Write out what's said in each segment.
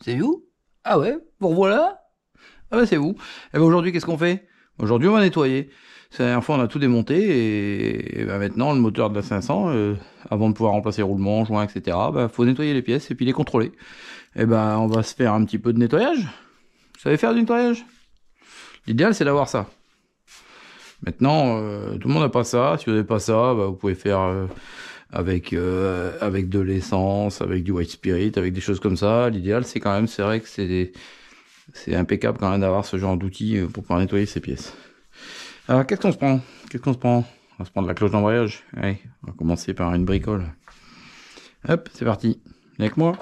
C'est vous? Ah ouais, vous voilà? Ah bah c'est vous. Et ben aujourd'hui, qu'est-ce qu'on fait? Aujourd'hui, on va nettoyer. La dernière fois, on a tout démonté et ben maintenant, le moteur de la 500, avant de pouvoir remplacer roulement, joint, etc., bah, faut nettoyer les pièces et puis les contrôler. Et ben, on va se faire un petit peu de nettoyage. Vous savez faire du nettoyage? L'idéal, c'est d'avoir ça. Maintenant, tout le monde n'a pas ça. Si vous n'avez pas ça, bah, vous pouvez faire avec de l'essence, avec du white spirit, avec des choses comme ça. L'idéal, c'est quand même, c'est vrai que c'est impeccable quand même d'avoir ce genre d'outils pour pouvoir nettoyer ces pièces. Alors, qu'est-ce qu'on se prend? Qu'est-ce qu'on se prend? On va se prendre la cloche d'embrayage. Allez, on va commencer par une bricole. Hop, c'est parti. Viens avec moi.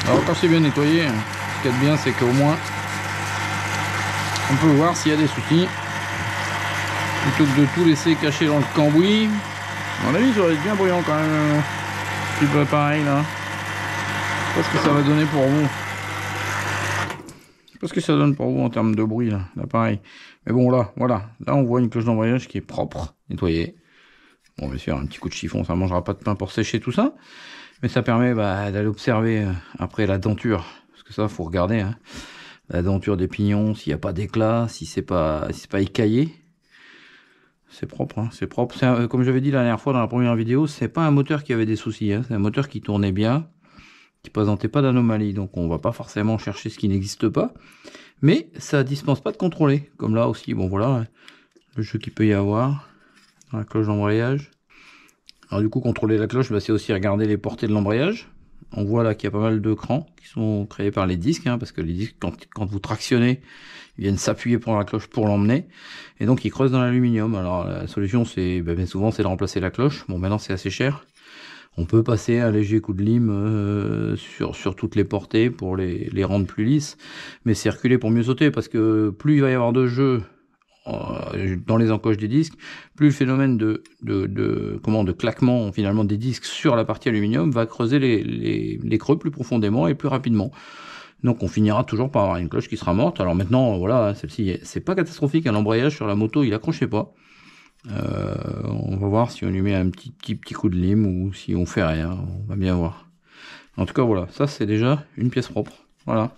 Alors quand c'est bien nettoyé, ce qu'il y a de bien, c'est qu'au moins on peut voir s'il y a des soucis plutôt que de tout laisser caché dans le cambouis. À mon avis, ça va être bien bruyant quand même, petit peu pareil là. Je sais pas ce que ça va donner pour vous. Je sais pas ce que ça donne pour vous en termes de bruit là, pareil. Mais bon là, voilà, là on voit une cloche d'embrayage qui est propre, nettoyée. Bon, bien sûr, un petit coup de chiffon, ça mangera pas de pain pour sécher tout ça. Mais ça permet d'aller observer après la denture. Parce que ça, faut regarder. Hein. La denture des pignons, s'il n'y a pas d'éclat, si c'est pas écaillé. C'est propre, hein, c'est propre. Comme j'avais dit la dernière fois dans la première vidéo, c'est pas un moteur qui avait des soucis. Hein. C'est un moteur qui tournait bien, qui présentait pas d'anomalie. Donc on va pas forcément chercher ce qui n'existe pas. Mais ça dispense pas de contrôler. Comme là aussi, bon voilà, hein, le jeu qu'il peut y avoir dans la cloche d'embrayage. Alors du coup, contrôler la cloche, c'est aussi regarder les portées de l'embrayage. On voit là qu'il y a pas mal de crans qui sont créés par les disques, hein, parce que les disques, quand vous tractionnez, ils viennent s'appuyer pour la cloche pour l'emmener, et donc ils creusent dans l'aluminium. Alors la solution, c'est bien souvent, c'est de remplacer la cloche. Bon, maintenant c'est assez cher. On peut passer un léger coup de lime sur toutes les portées pour les rendre plus lisses, mais c'est reculer pour mieux sauter, parce que plus il va y avoir de jeu dans les encoches des disques, plus le phénomène de claquement finalement des disques sur la partie aluminium va creuser les creux plus profondément et plus rapidement. Donc on finira toujours par avoir une cloche qui sera morte. Alors maintenant, voilà, celle-ci, c'est pas catastrophique, l'embrayage sur la moto, il accrochait pas. On va voir si on lui met un petit coup de lime ou si on fait rien, on va bien voir. En tout cas, voilà, ça c'est déjà une pièce propre. Voilà,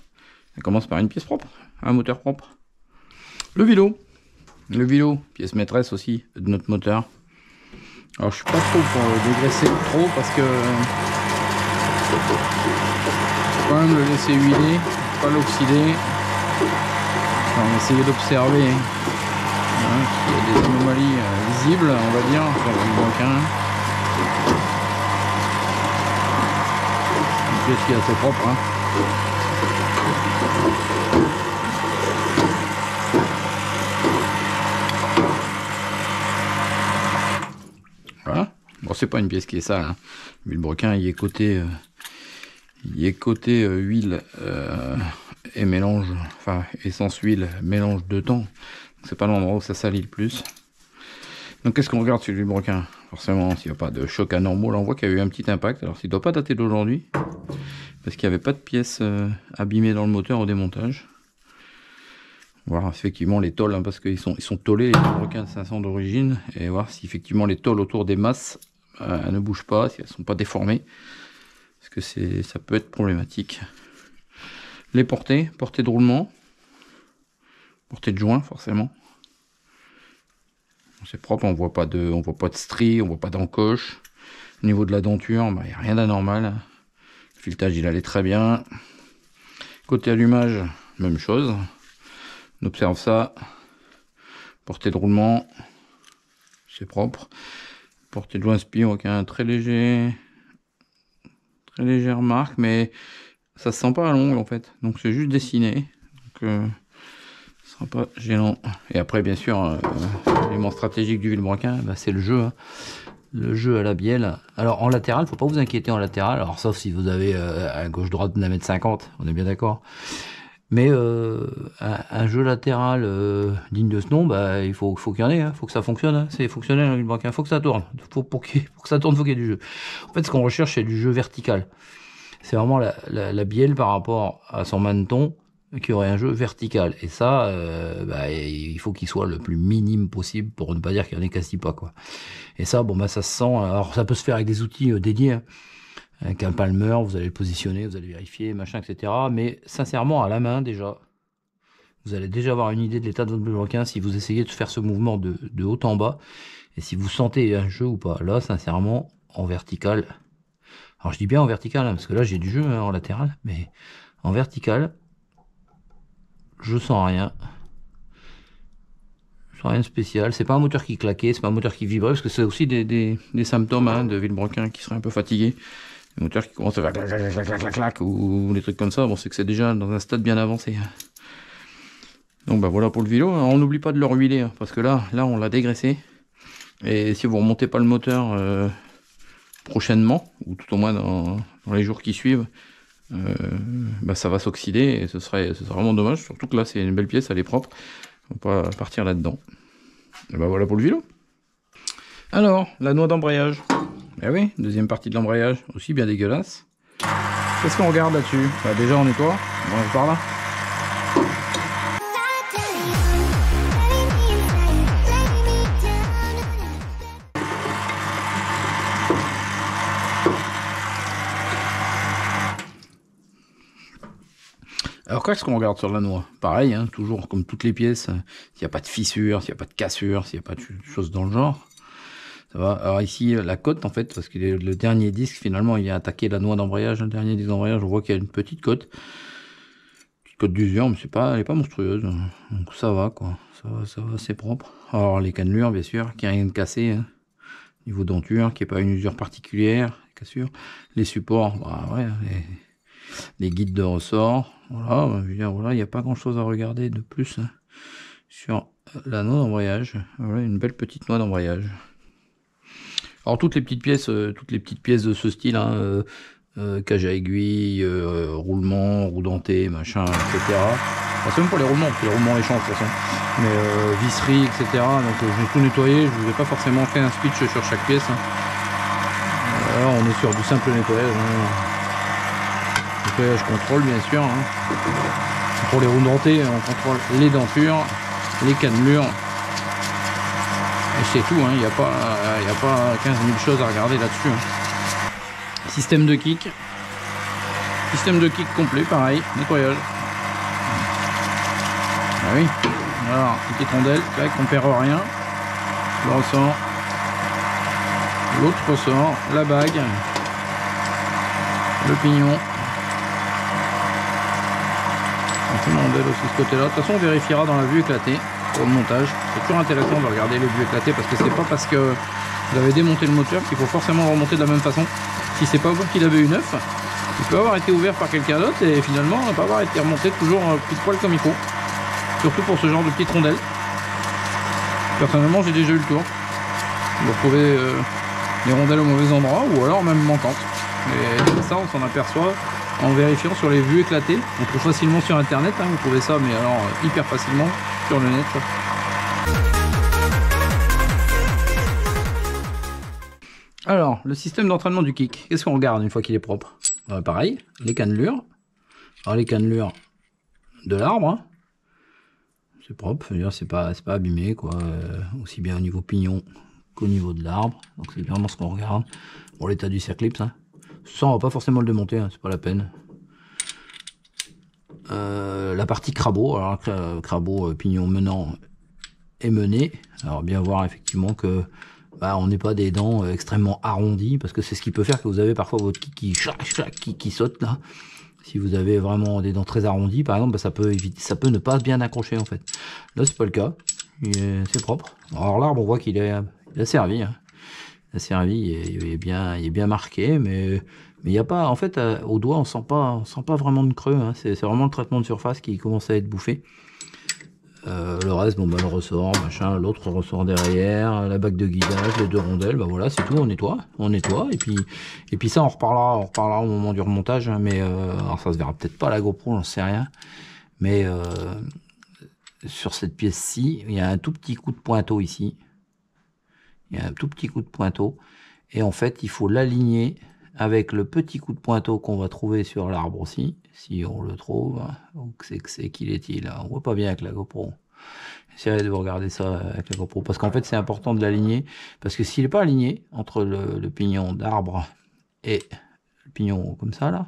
ça commence par une pièce propre, un moteur propre. Le vélo, pièce maîtresse aussi de notre moteur. Alors je suis pas trop pour dégraisser trop parce que faut quand même le laisser huiler, pas l'oxyder. On va essayer d'observer s'il y a des anomalies visibles, on va dire, sur le banquin. Une pièce qui est assez propre. Hein. Voilà. Bon, c'est pas une pièce qui est sale. Hein. Le vilebrequin, il est côté huile et mélange, enfin essence huile, mélange de temps. C'est pas l'endroit où ça salit le plus. Donc qu'est-ce qu'on regarde sur le vilebrequin? Forcément, s'il n'y a pas de choc anormal, là on voit qu'il y a eu un petit impact. Alors s'il ne doit pas dater d'aujourd'hui, parce qu'il n'y avait pas de pièces abîmées dans le moteur au démontage. Voir effectivement les tôles, hein, parce qu'ils sont tôlés, les vilebrequins de 500 d'origine, et voir si effectivement les tôles autour des masses ne bougent pas, si elles ne sont pas déformées, parce que ça peut être problématique. Les portées de roulement, portée de joint forcément. C'est propre, on voit pas de stries, on voit pas d'encoche. Au niveau de la denture, il n'y a rien d'anormal. Le filetage il allait très bien. Côté allumage, même chose. On observe ça. Portée de roulement, c'est propre. Portée de joint spi, on voit qu'il y a un très légère marque, mais ça se sent pas à l'ongle en fait. Donc c'est juste dessiné. Donc, ce sera pas gênant. Et après, bien sûr, l'élément stratégique du vilebrequin, c'est le jeu. Hein. Le jeu à la bielle. Alors en latéral, faut pas vous inquiéter en latéral. Alors sauf si vous avez à gauche-droite d'un mètre 50, on est bien d'accord. Mais un jeu latéral digne de ce nom, il faut qu'il y en ait, hein. Faut que ça fonctionne. Hein. C'est fonctionnel un vilebrequin. Faut que ça tourne. Pour que ça tourne, faut qu'il y ait du jeu. En fait, ce qu'on recherche, c'est du jeu vertical. C'est vraiment la bielle par rapport à son maneton. qui aurait un jeu vertical. Et ça, bah, il faut qu'il soit le plus minime possible pour ne pas dire qu'il n'y en ait quasi pas, quoi. Et ça, bon, bah, ça se sent. Alors, ça peut se faire avec des outils dédiés, hein. Avec un palmer, vous allez le positionner, vous allez vérifier, machin, etc. Mais sincèrement, à la main, déjà, vous allez déjà avoir une idée de l'état de votre bleu requin si vous essayez de faire ce mouvement de haut en bas. Et si vous sentez un jeu ou pas. Là, sincèrement, en vertical. Alors, je dis bien en vertical, hein, parce que là, j'ai du jeu, hein, en latéral. Mais en vertical, je sens rien. Je sens rien de spécial. C'est pas un moteur qui claquait, c'est pas un moteur qui vibrait, parce que c'est aussi des symptômes, hein, de vilebrequin qui serait un peu fatigué. Les moteurs qui commencent à faire clac, clac, clac, clac, clac, ou des trucs comme ça, bon, c'est que c'est déjà dans un stade bien avancé. Donc bah voilà pour le vélo. On n'oublie pas de le ruiler, hein, parce que là on l'a dégraissé. Et si vous remontez pas le moteur prochainement, ou tout au moins dans les jours qui suivent, bah ça va s'oxyder et ce serait vraiment dommage. Surtout que là c'est une belle pièce, elle est propre. On va pas partir là-dedans. Et bah voilà pour le vélo. Alors, la noix d'embrayage. Eh oui, deuxième partie de l'embrayage, aussi bien dégueulasse. Qu'est-ce qu'on regarde là-dessus? Bah déjà on nettoie, on va par là. Alors qu'est-ce qu'on regarde sur la noix? Pareil, hein, toujours comme toutes les pièces, s'il n'y a pas de fissure, s'il n'y a pas de cassure, s'il n'y a pas de choses dans le genre. Ça va. Alors ici, la cote, en fait, parce que le dernier disque, finalement, il a attaqué la noix d'embrayage. Le dernier disque d'embrayage, on voit qu'il y a une petite cote. Petite cote d'usure, mais elle est pas monstrueuse. Donc ça va, quoi. Ça va, c'est propre. Alors les cannelures, bien sûr, qu'il n'y a rien de cassé. Hein. Niveau denture, qu'il n'y ait pas une usure particulière, cassure. Les supports, bah ouais, les guides de ressort. Voilà, je veux dire, voilà, il n'y a pas grand chose à regarder de plus, hein, sur la noix d'embrayage. Voilà, une belle petite noix d'embrayage. Alors toutes les petites pièces de ce style, hein, cage à aiguille, roulement, roue dentée, machin, etc. Enfin, c'est même pas les roulements, parce que les roulements les changent de toute façon. Mais visserie, etc. Donc je vais tout nettoyer. Je vous ai pas forcément fait un speech sur chaque pièce. Hein. Là, on est sur du simple nettoyage. Hein. Nettoyage contrôle, bien sûr. Hein. Pour les roues dentées, on contrôle les dentures, les cannelures. Et c'est tout, hein. Il n'y a pas 15 000 choses à regarder là-dessus. Hein. Système de kick. Système de kick complet, pareil, nettoyage. Ah oui, voilà, petite rondelle, tac, on perd rien. Le ressort. L'autre ressort, la bague. Le pignon. Une rondelle aussi de ce côté-là. De toute façon, on vérifiera dans la vue éclatée. Pour le montage, c'est toujours intéressant de regarder les vues éclatées parce que c'est pas parce que vous avez démonté le moteur qu'il faut forcément le remonter de la même façon. Si c'est pas vous qui l'avez eu neuf, il peut avoir été ouvert par quelqu'un d'autre et finalement ne pas avoir été remonté toujours pile poil comme il faut. Surtout pour ce genre de petites rondelles. Personnellement, j'ai déjà eu le tour de retrouver les rondelles au mauvais endroit ou alors même manquantes. Et ça, on s'en aperçoit en vérifiant sur les vues éclatées. On trouve facilement sur internet, hein, vous trouvez ça, mais alors hyper facilement sur le net. Alors, le système d'entraînement du kick, qu'est-ce qu'on regarde une fois qu'il est propre? Pareil, les cannelures. Alors les cannelures de l'arbre, hein. C'est propre, c'est pas abîmé, quoi. Aussi bien au niveau pignon qu'au niveau de l'arbre. Donc c'est vraiment ce qu'on regarde. Pour l'état du circlips, hein. Ça, on va pas forcément le démonter, hein, c'est pas la peine. La partie crabeau, alors crabeau pignon menant et mené. Alors bien voir effectivement que on n'est pas des dents extrêmement arrondies, parce que c'est ce qui peut faire que vous avez parfois votre qui saute là. Si vous avez vraiment des dents très arrondies, par exemple, ça peut ne pas bien accrocher en fait. Là, c'est pas le cas. C'est propre. Alors l'arbre, on voit qu'il a servi. Hein. Il a servi, il est bien marqué, mais il n'y a pas, en fait, au doigt, on sent pas vraiment de creux. Hein. C'est vraiment le traitement de surface qui commence à être bouffé. Le reste, bon, le ressort, machin, l'autre ressort derrière, la bague de guidage, les deux rondelles, voilà, c'est tout, on nettoie, et puis ça, on reparlera au moment du remontage, hein, mais alors ça se verra peut-être pas à la GoPro, j'en sais rien, mais sur cette pièce-ci, il y a un tout petit coup de pointeau ici, et en fait, il faut l'aligner avec le petit coup de pointeau qu'on va trouver sur l'arbre aussi, si on le trouve. Donc c'est qu'il est-il? On voit pas bien avec la GoPro. Essayez de vous regarder ça avec la GoPro, parce qu'en fait c'est important de l'aligner, parce que s'il n'est pas aligné entre le pignon d'arbre et le pignon comme ça là,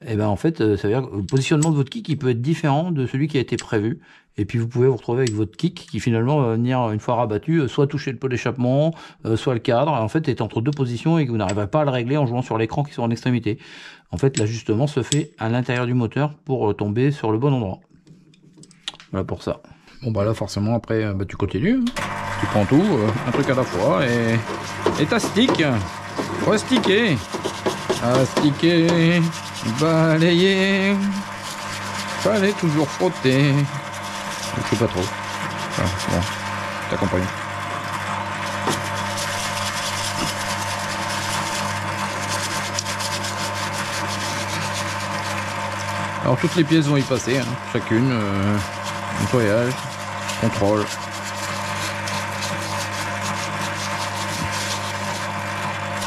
et ben en fait ça veut dire que le positionnement de votre kick il peut être différent de celui qui a été prévu, et puis vous pouvez vous retrouver avec votre kick qui finalement va venir, une fois rabattu, soit toucher le pot d'échappement, soit le cadre, en fait est entre deux positions et que vous n'arrivez pas à le régler en jouant sur l'écran qui sont en extrémité. En fait l'ajustement se fait à l'intérieur du moteur pour tomber sur le bon endroit. Voilà pour ça. Bon bah là forcément après bah, tu continues, hein. Tu prends tout, un truc à la fois et t'astiques, restiquer, astiquer, balayer, fallait toujours frotter. Je sais pas trop. Enfin, bon, t'accompagne. Alors toutes les pièces vont y passer, hein, chacune. Nettoyage, contrôle.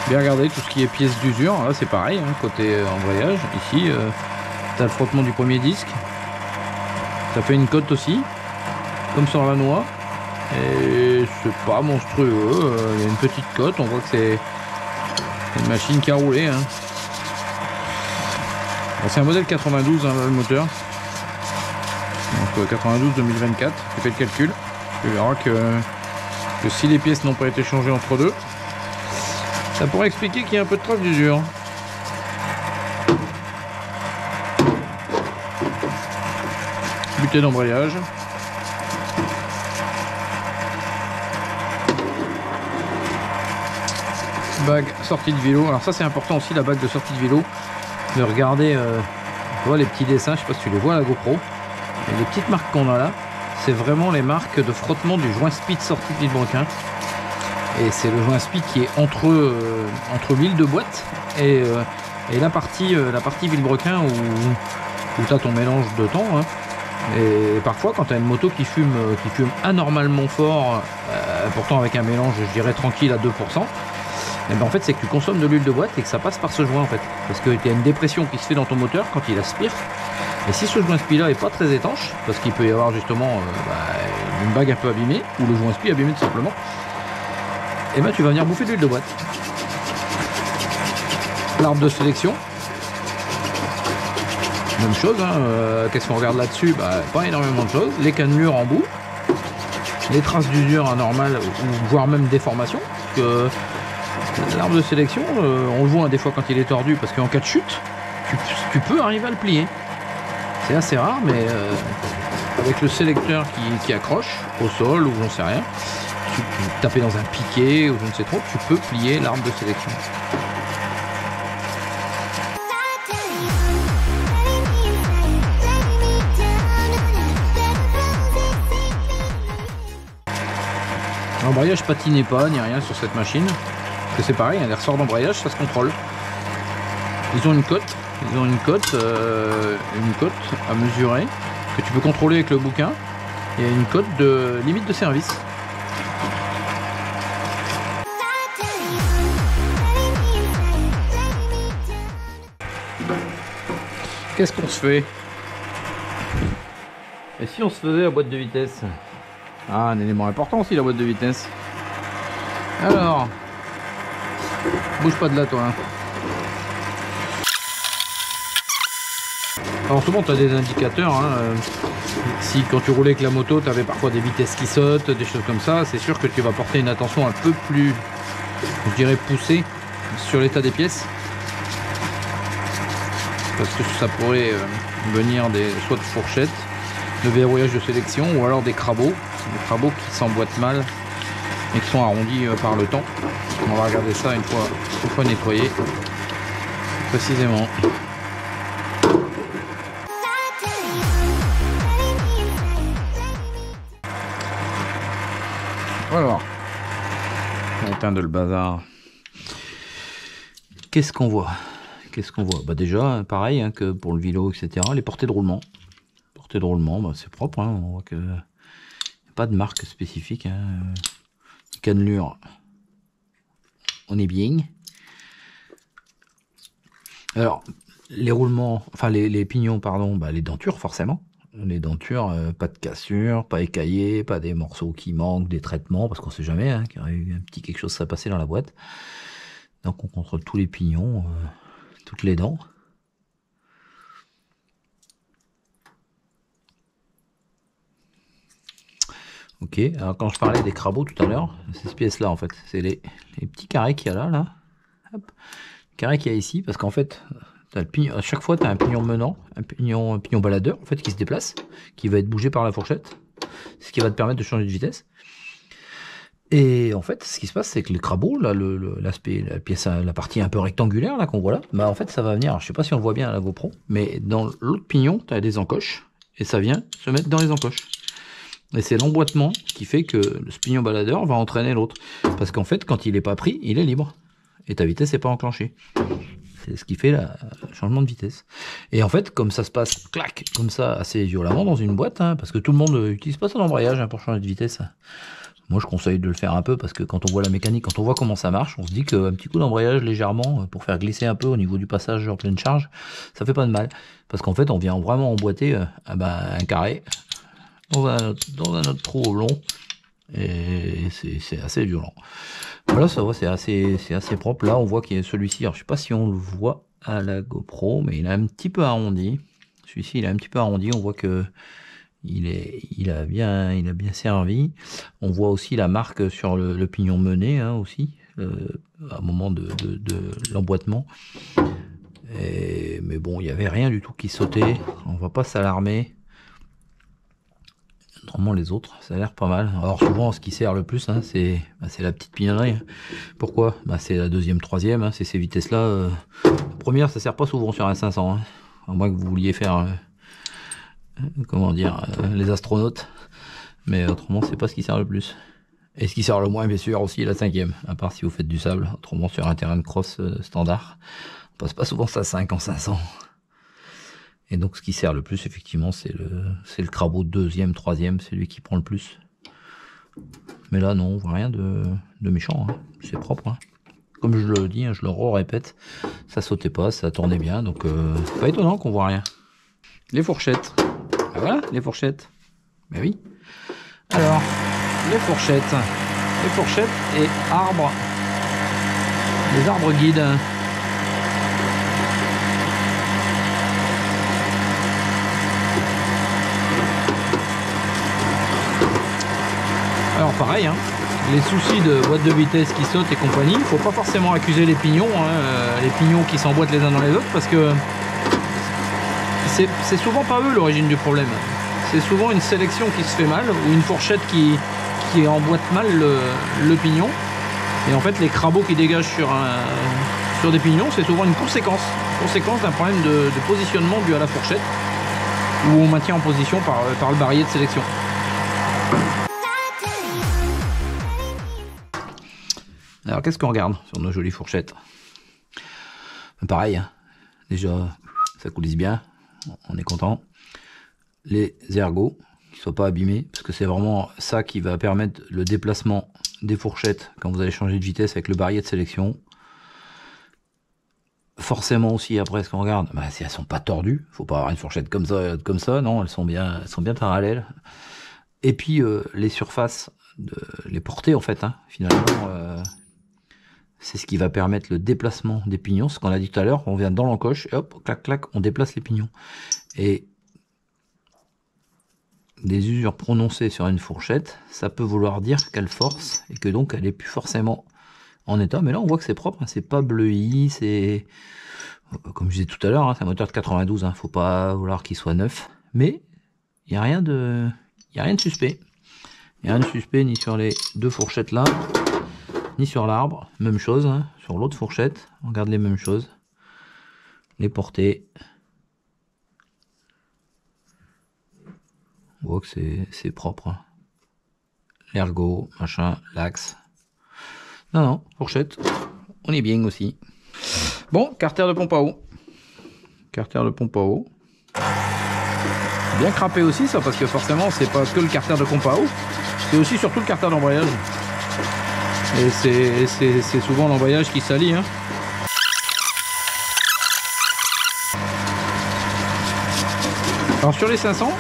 Bien regarder tout ce qui est pièces d'usure. Là c'est pareil, hein, côté embrayage. Ici, tu as le frottement du premier disque. Ça fait une cote aussi, comme sur la noix. Et c'est pas monstrueux. Il y a une petite cote. On voit que c'est une machine qui a roulé. Hein. Bon, c'est un modèle 92, hein, le moteur. Donc 92 2024, tu fais le calcul, tu verras que si les pièces n'ont pas été changées entre deux, ça pourrait expliquer qu'il y a un peu de trace d'usure. Butée d'embrayage. Bague sortie de vélo. Alors ça c'est important aussi, la bague de sortie de vélo, de regarder, tu vois les petits dessins, je sais pas si tu les vois à la GoPro. Et les petites marques qu'on a là, c'est vraiment les marques de frottement du joint speed sorti de vilebrequin. Et c'est le joint speed qui est entre l'huile de boîte et la partie vilebrequin où tu as ton mélange de temps. Hein. Et parfois quand tu as une moto qui fume anormalement fort, pourtant avec un mélange je dirais tranquille à 2%, et ben en fait c'est que tu consommes de l'huile de boîte et que ça passe par ce joint en fait. Parce qu'il y a une dépression qui se fait dans ton moteur quand il aspire. Et si ce joint spi là est pas très étanche, parce qu'il peut y avoir justement une bague un peu abîmée, ou le joint spi abîmé tout simplement, et ben tu vas venir bouffer de l'huile de boîte. L'arbre de sélection, même chose, hein, qu'est-ce qu'on regarde là-dessus? Pas énormément de choses. Les cannelures en bout, les traces d'usure anormales, voire même déformation. L'arbre de sélection, on le voit des fois quand il est tordu, parce qu'en cas de chute, tu peux arriver à le plier. C'est assez rare, mais avec le sélecteur qui accroche au sol ou j'en sais rien, tu peux taper dans un piquet ou je ne sais trop, tu peux plier l'arbre de sélection. L'embrayage patinait pas ni rien sur cette machine, parce que c'est pareil, les ressorts d'embrayage ça se contrôle. Ils ont une cote. Ils ont une cote à mesurer que tu peux contrôler avec le bouquin et une cote de limite de service. Qu'est-ce qu'on se fait? Et si on se faisait la boîte de vitesse? Ah, un élément important aussi la boîte de vitesse. Alors, bouge pas de là toi. Hein. Alors souvent tu as des indicateurs, hein, si quand tu roulais avec la moto tu avais parfois des vitesses qui sautent, des choses comme ça, c'est sûr que tu vas porter une attention un peu plus, je dirais, poussée sur l'état des pièces. Parce que ça pourrait venir soit de fourchettes, de verrouillage de sélection ou alors des crabos qui s'emboîtent mal et qui sont arrondis par le temps. On va regarder ça une fois nettoyé précisément. Alors, on éteint le bazar. Qu'est-ce qu'on voit? Bah déjà, pareil hein, que pour le vélo, etc. Les portées de roulement. Portées de roulement, bah, c'est propre. Hein, on voit que n'y a pas de marque spécifique. Hein. Cannelure, on est bien. Alors, les roulements, enfin les pignons, pardon, bah, les dentures forcément. Les dentures, pas de cassure, pas écaillé, pas des morceaux qui manquent, des traitements, parce qu'on sait jamais, hein, qu'il y aurait eu un petit quelque chose serait passé dans la boîte. Donc on contrôle tous les pignons, toutes les dents. Ok, alors quand je parlais des crabeaux tout à l'heure, c'est cette pièce-là en fait, c'est les petits carrés qu'il y a là. Hop. Carré qu'il y a ici, parce qu'en fait, t'as le pignon, à chaque fois tu as un pignon menant, un pignon baladeur en fait qui se déplace, qui va être bougé par la fourchette, ce qui va te permettre de changer de vitesse. Et en fait, ce qui se passe, c'est que le crabeau, là, l'aspect, la pièce, la partie un peu rectangulaire là qu'on voit là, bah en fait ça va venir, alors, je sais pas si on le voit bien à la GoPro, mais dans l'autre pignon, tu as des encoches, et ça vient se mettre dans les encoches. Et c'est l'emboîtement qui fait que ce pignon baladeur va entraîner l'autre. Parce qu'en fait, quand il n'est pas pris, il est libre. Et ta vitesse n'est pas enclenchée. C'est ce qui fait le changement de vitesse. Et en fait, comme ça se passe, clac, comme ça, assez violemment dans une boîte, hein, parce que tout le monde n'utilise pas son embrayage pour changer de vitesse. Moi, je conseille de le faire un peu, parce que quand on voit la mécanique, quand on voit comment ça marche, on se dit qu'un petit coup d'embrayage légèrement, pour faire glisser un peu au niveau du passage en pleine charge, ça fait pas de mal. Parce qu'en fait, on vient vraiment emboîter un carré dans un autre trou au long, et c'est assez violent. Voilà, ça va, c'est assez propre. Là, on voit qu'il y a celui-ci, alors je sais pas si on le voit à la GoPro, mais il a un petit peu arrondi. Celui-ci, il a un petit peu arrondi, on voit que il a bien servi. On voit aussi la marque sur le pignon mené, hein, aussi, à un moment de l'emboîtement. Mais bon, il n'y avait rien du tout qui sautait, on va pas s'alarmer. Normalement les autres, ça a l'air pas mal. Alors souvent ce qui sert le plus, hein, c'est la petite pignonnerie. Pourquoi? C'est la deuxième, troisième, hein, c'est ces vitesses-là. La première, ça sert pas souvent sur un 500, hein, à moins que vous vouliez faire, comment dire, les astronautes. Mais autrement, c'est pas ce qui sert le plus. Et ce qui sert le moins, bien sûr, aussi la cinquième, à part si vous faites du sable. Autrement, sur un terrain de cross standard, on passe pas souvent ça 5 en 500. Et donc ce qui sert le plus, effectivement, c'est le crabeau deuxième, troisième, c'est lui qui prend le plus. Mais là, non, on voit rien de méchant, hein. C'est propre, hein. Comme je le dis, hein, je le répète, ça sautait pas, ça tournait bien, donc pas étonnant qu'on voit rien. Les fourchettes. Ben voilà, les fourchettes. Ben oui. Alors, les fourchettes et arbres. Les arbres guides. Alors pareil, hein, les soucis de boîte de vitesse qui sautent et compagnie, il ne faut pas forcément accuser les pignons, hein, les pignons qui s'emboîtent les uns dans les autres, parce que c'est souvent pas eux l'origine du problème. C'est souvent une sélection qui se fait mal, ou une fourchette qui emboîte mal le pignon. Et en fait les crabaux qui dégagent sur des pignons, c'est souvent une conséquence d'un problème de positionnement dû à la fourchette, où on maintient en position par le barillet de sélection. Alors qu'est-ce qu'on regarde sur nos jolies fourchettes? Pareil, hein. Déjà ça coulisse bien, on est content. Les ergots qui ne soient pas abîmés, parce que c'est vraiment ça qui va permettre le déplacement des fourchettes quand vous allez changer de vitesse avec le barillet de sélection. Forcément aussi, après ce qu'on regarde, si elles sont pas tordues, faut pas avoir une fourchette comme ça, non, elles sont bien parallèles. Et puis les surfaces, les portées en fait, hein, finalement, c'est ce qui va permettre le déplacement des pignons. Ce qu'on a dit tout à l'heure, on vient dans l'encoche, et hop, clac, clac, on déplace les pignons. Et des usures prononcées sur une fourchette, ça peut vouloir dire qu'elle force, et que donc elle est plus forcément en état. Mais là, on voit que c'est propre, hein, c'est pas bleui, c'est... Comme je disais tout à l'heure, hein, c'est un moteur de 92, hein, faut pas vouloir qu'il soit neuf. Mais il n'y a rien de suspect. Il n'y a rien de suspect ni sur les deux fourchettes là, ni sur l'arbre. Même chose, hein, sur l'autre fourchette, on regarde les mêmes choses. Les portées. On voit que c'est propre. L'ergot, machin, l'axe. Non, fourchette, on est bien aussi. Bon, carter de pompe à eau. Carter de pompe à eau. Bien crapé aussi ça, parce que forcément c'est pas que le carter de pompe à eau, c'est aussi surtout le carter d'embrayage. Et c'est souvent l'embrayage qui salit, hein. Alors sur les 500,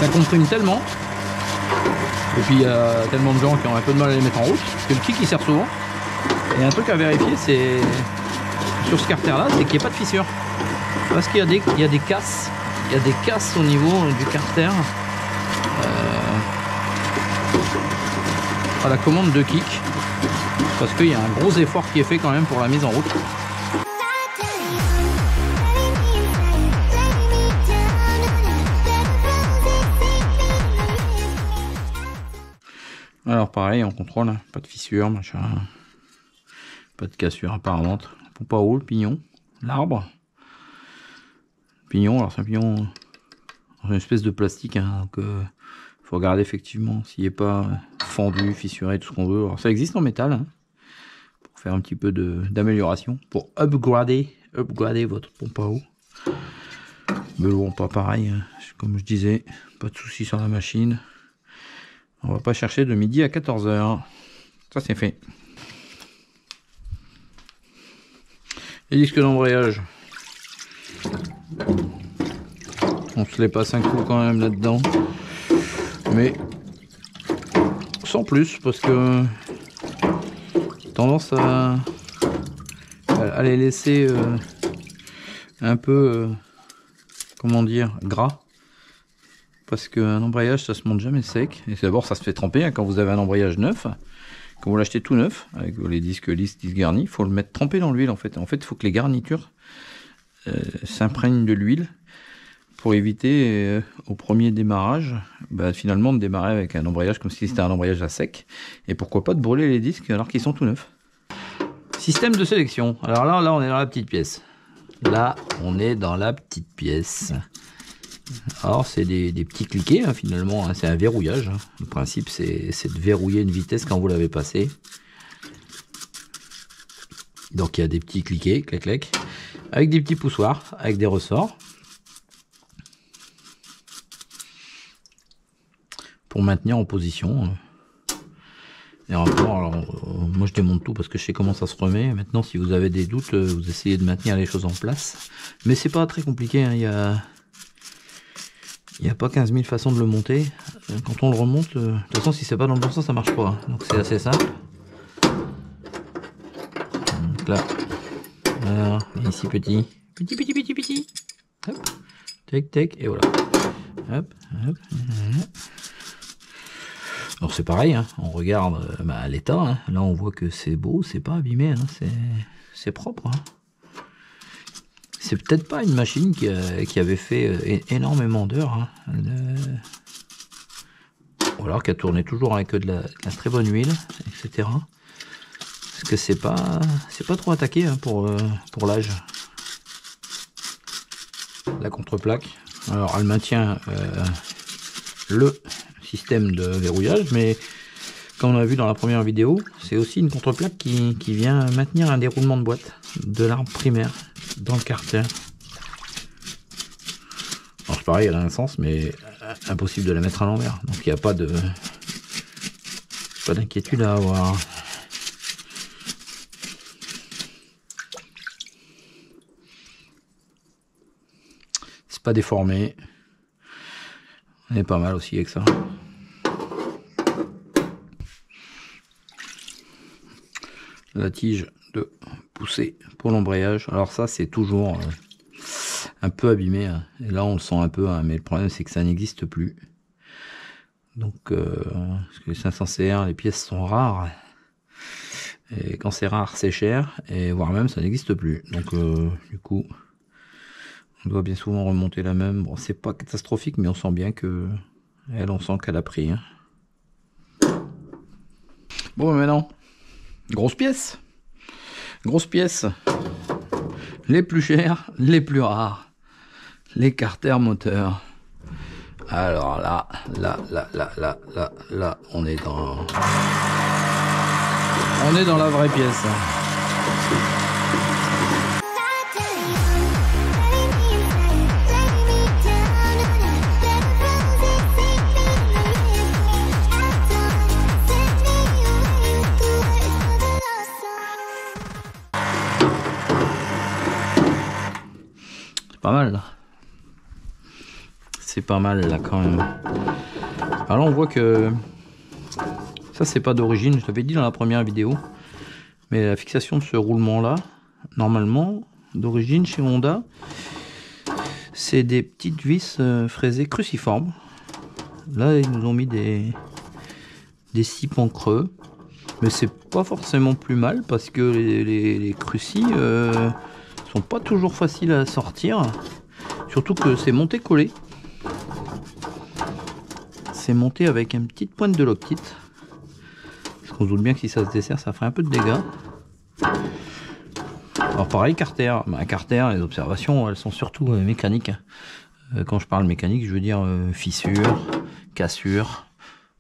ça comprime tellement. Et puis il y a tellement de gens qui ont un peu de mal à les mettre en route, que le kick il sert souvent. Et un truc à vérifier, c'est sur ce carter là, c'est qu'il n'y ait pas de fissure. Parce qu'il y a des casses. Il y a des casses au niveau du carter à la commande de kick. Parce qu'il y a un gros effort qui est fait quand même pour la mise en route. Alors pareil, on contrôle, hein, pas de fissure, machin, pas de cassure apparemment. Pompe à eau, le pignon, l'arbre. Pignon, alors c'est un pignon dans une espèce de plastique, hein, donc faut regarder effectivement s'il n'est pas fendu, fissuré, tout ce qu'on veut. Alors ça existe en métal, hein, pour faire un petit peu d'amélioration, pour upgrader votre pompe à eau. Mais bon, pas pareil, hein, comme je disais, pas de soucis sur la machine. On va pas chercher de midi à 14 h. Ça c'est fait. Les disques d'embrayage. On se les passe un coup quand même là-dedans. Mais sans plus, parce que tendance à les laisser un peu, comment dire, gras. Parce qu'un embrayage ça se monte jamais sec. Et d'abord ça se fait tremper, hein, quand vous avez un embrayage neuf. Quand vous l'achetez tout neuf, avec les disques lisses, disques garnis, il faut le mettre trempé dans l'huile en fait. En fait, il faut que les garnitures s'imprègnent de l'huile pour éviter au premier démarrage, finalement de démarrer avec un embrayage comme si c'était un embrayage à sec. Et pourquoi pas de brûler les disques alors qu'ils sont tout neufs. Système de sélection. Alors là on est dans la petite pièce. Là on est dans la petite pièce. Alors c'est des petits cliquets, hein, finalement, hein, c'est un verrouillage. Hein. Le principe c'est de verrouiller une vitesse quand vous l'avez passée. Donc il y a des petits cliquets, clac clac, avec des petits poussoirs, avec des ressorts. Pour maintenir en position. Et rapport, alors, moi je démonte tout parce que je sais comment ça se remet. Maintenant si vous avez des doutes, vous essayez de maintenir les choses en place. Mais c'est pas très compliqué, hein. Il n'y a pas 15 000 façons de le monter. Quand on le remonte, de toute façon si c'est pas dans le bon sens ça marche pas. Donc c'est assez simple. Donc là, voilà, ici petit. Petit. Hop, tac, tac, et voilà. Hop. Alors c'est pareil, hein, on regarde l'état. Hein. Là on voit que c'est beau, c'est pas abîmé, hein, c'est propre. Hein. C'est peut-être pas une machine qui avait fait énormément d'heures, hein, ou alors qui a tourné toujours avec de la très bonne huile, etc. Parce que c'est pas trop attaqué, hein, pour l'âge. La contreplaque, alors elle maintient le système de verrouillage, mais comme on a vu dans la première vidéo, c'est aussi une contreplaque qui vient maintenir un déroulement de boîte de l'arbre primaire dans le carter. Alors c'est pareil, elle a un sens, mais impossible de la mettre à l'envers, donc il n'y a pas d'inquiétude à avoir. C'est pas déformé, on est pas mal aussi avec ça. La tige de poussée pour l'embrayage, alors ça c'est toujours un peu abîmé, hein. Et là on le sent un peu, hein, mais le problème c'est que ça n'existe plus. Donc parce que les 500 CR, les pièces sont rares, et quand c'est rare c'est cher, et voire même ça n'existe plus. Donc du coup on doit bien souvent remonter la même. Bon, c'est pas catastrophique, mais on sent bien que on sent qu'elle a pris, hein. Bon, maintenant grosse pièce, les plus chères, les plus rares, les carters moteurs. Alors là, on est dans la vraie pièce. Pas mal là. c'est pas mal là quand même. Alors on voit que ça c'est pas d'origine, je t'avais dit dans la première vidéo, mais la fixation de ce roulement là, normalement d'origine chez Honda, c'est des petites vis fraisées cruciformes. Là ils nous ont mis des scies en creux, mais c'est pas forcément plus mal parce que les crucis sont pas toujours faciles à sortir, surtout que c'est monté collé. C'est monté avec une petite pointe de loctite. Parce qu'on se doute bien que si ça se dessert, ça ferait un peu de dégâts. Alors pareil, Carter. Bah, Carter, les observations, elles sont surtout mécaniques. Quand je parle mécanique, je veux dire fissures, cassures,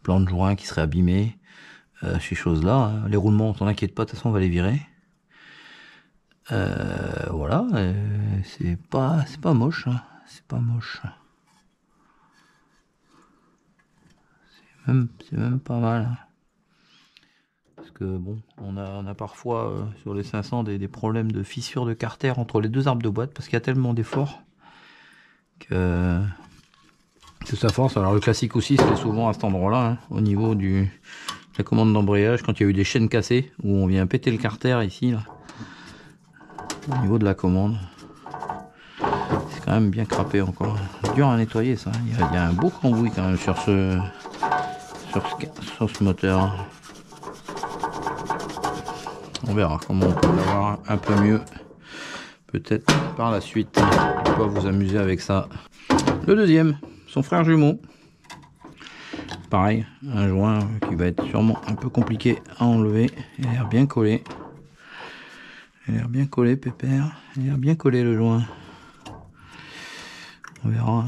plan de joint qui serait abîmé. Ces choses-là. Les roulements, on t'en inquiète pas, de toute façon, on va les virer. Voilà. C'est pas moche. Hein. C'est pas moche. C'est même pas mal. Parce que bon, on a parfois sur les 500 des problèmes de fissures de Carter entre les deux arbres de boîte parce qu'il y a tellement d'efforts que ça force. Alors le classique aussi, c'est souvent à cet endroit-là, hein, au niveau de la commande d'embrayage, quand il y a eu des chaînes cassées, où on vient péter le Carter ici, là, au niveau de la commande. C'est quand même bien crapé encore. Dur à nettoyer ça. Il y a un beau cambouis quand même sur ce moteur. On verra comment on peut l'avoir un peu mieux peut-être par la suite. On va vous amuser avec ça. Le deuxième, son frère jumeau, pareil, un joint qui va être sûrement un peu compliqué à enlever. Il a l'air bien collé, pépère, il a l'air bien collé le joint. On verra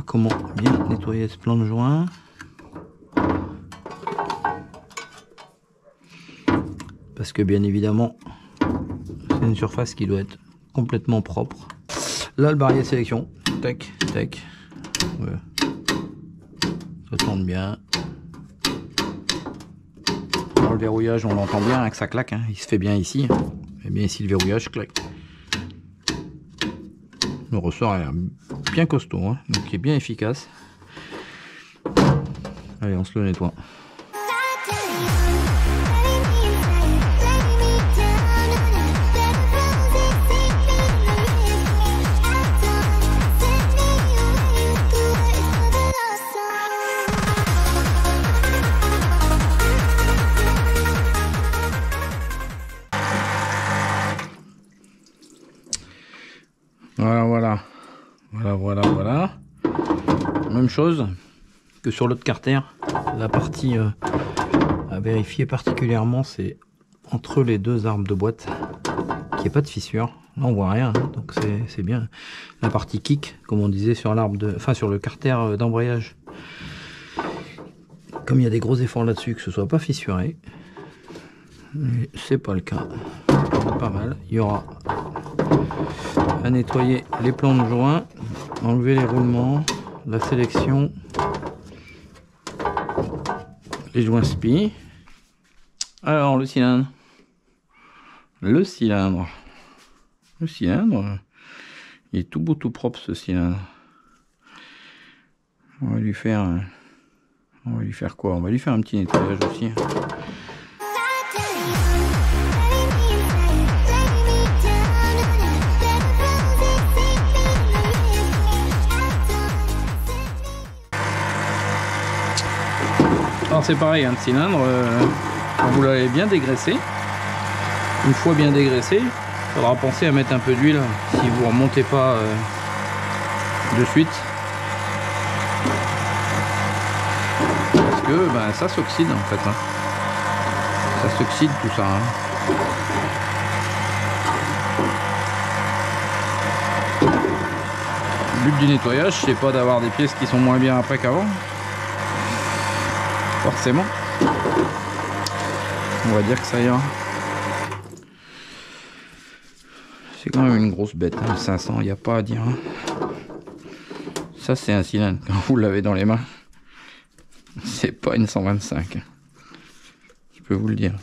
comment bien nettoyer ce plan de joint. Parce que bien évidemment, c'est une surface qui doit être complètement propre. Là, le barillet de sélection, tac, tac. Ouais. Ça tourne bien. Alors, le verrouillage, on l'entend bien, hein, que ça claque. Hein. Il se fait bien ici. Et bien ici, le verrouillage claque. Le ressort est bien costaud, hein, donc il est bien efficace. Allez, on se le nettoie. Voilà. Même chose que sur l'autre Carter. La partie à vérifier particulièrement, c'est entre les deux arbres de boîte qu'il n'y ait pas de fissure. Là, on voit rien, hein, donc c'est bien. La partie kick, comme on disait sur sur le Carter d'embrayage. Comme il y a des gros efforts là-dessus, que ce soit pas fissuré. C'est pas le cas. Pas mal. Il y aura à nettoyer les plans de joint, enlever les roulements, la sélection, les joints spi. Alors le cylindre, il est tout beau tout propre ce cylindre. On va lui faire quoi? On va lui faire un petit nettoyage aussi. Alors c'est pareil, un cylindre, quand vous l'avez bien dégraissé, une fois bien dégraissé, il faudra penser à mettre un peu d'huile si vous ne remontez pas de suite. Parce que ça s'oxyde en fait. Hein. Ça s'oxyde tout ça. Hein. Le but du nettoyage, c'est pas d'avoir des pièces qui sont moins bien après qu'avant. Forcément, on va dire que ça ira. C'est quand même une grosse bête, hein, le 500, il n'y a pas à dire. Hein. Ça, c'est un cylindre, quand vous l'avez dans les mains, c'est pas une 125. Je peux vous le dire.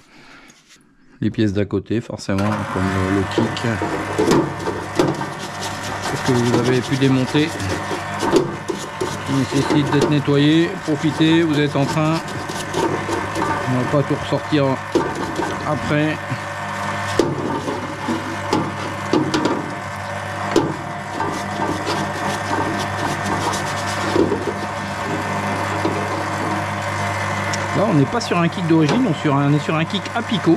Les pièces d'à côté, forcément, comme le kick. Est-ce que vous avez pu démonter? qui nécessite d'être nettoyé. Profitez, vous êtes en train. On va pas tout ressortir après. Là, on n'est pas sur un kick d'origine, on est sur un kick Apico,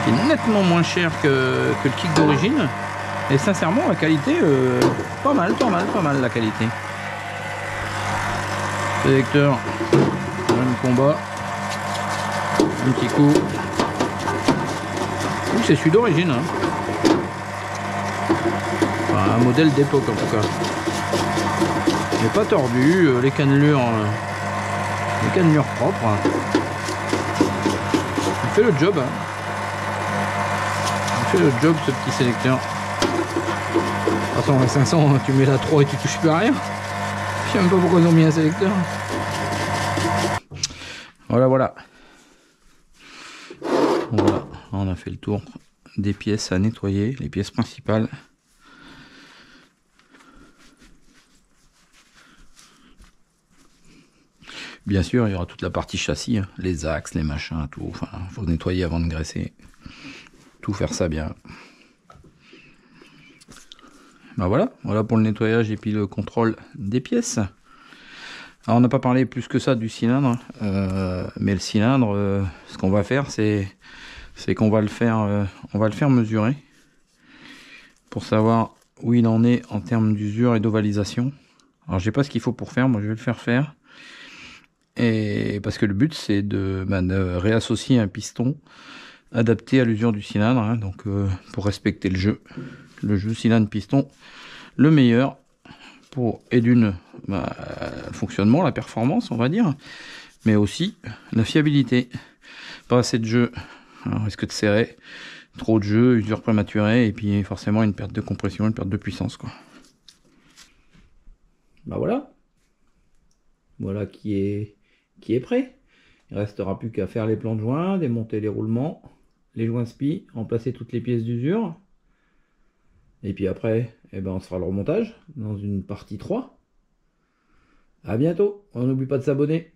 qui est nettement moins cher que le kick d'origine. Et sincèrement, la qualité, pas mal la qualité. Sélecteur, même combat. Un petit coup. C'est celui d'origine. Hein. Enfin, un modèle d'époque en tout cas. Il n'est pas tordu, les cannelures propres. Il fait le job. Hein. Il fait le job ce petit sélecteur. De toute façon, à 500, tu mets la 3 et tu touches plus à rien. Je sais même pas pourquoi ils ont mis un sélecteur. Voilà. Voilà, on a fait le tour des pièces à nettoyer, les pièces principales. Bien sûr, il y aura toute la partie châssis, hein, les axes, les machins, tout. Enfin, faut nettoyer avant de graisser. Tout faire ça bien. Ben voilà pour le nettoyage et puis le contrôle des pièces. Alors on n'a pas parlé plus que ça du cylindre, mais le cylindre, ce qu'on va faire, c'est qu'on va le faire mesurer pour savoir où il en est en termes d'usure et d'ovalisation. Alors je sais pas ce qu'il faut pour faire, moi je vais le faire. Et parce que le but c'est de réassocier un piston adapté à l'usure du cylindre, hein, donc pour respecter le jeu cylindre-piston, le meilleur pour le fonctionnement, la performance on va dire, mais aussi la fiabilité. Pas assez de jeu, alors risque de serrer, trop de jeu, usure prématurée et puis forcément une perte de compression, une perte de puissance quoi. Voilà qui est prêt. Il ne restera plus qu'à faire les plans de joint, démonter les roulements, les joints spi, remplacer toutes les pièces d'usure. Et puis après, on fera le remontage dans une partie 3. A bientôt, on n'oublie pas de s'abonner.